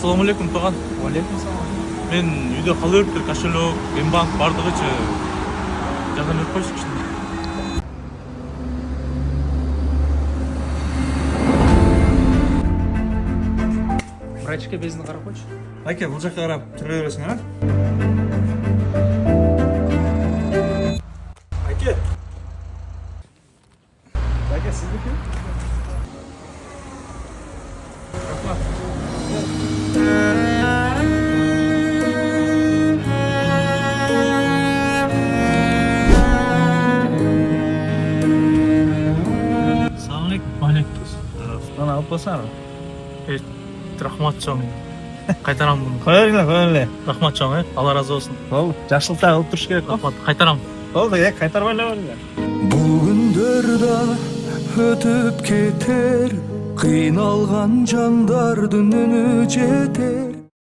Assalamu alaikum таган. Алейкум салам. Мен үйдө кала бериптир, кошелек, Мбанк бардыгычы. Жардам берип койсуң кичине. Врачка безini карап койчу. Аке, бул жакка карап тура бересиң, а? Аке. Аке, сиздики? Assalamu alaikum. Алейкум. Ана алып койсоңар. Рахмат чоң. Кайтарам. Кое бериңер, кое эле. Рахмат чоң, Алла разы болсун. Болду, жакшылыкта кылып туруш керек го. Рахмат, кайтарам. Болду, кайтарбай эле бер. Бул күндөр да өтүп кетер, кыйналган жандардын үнү жетер.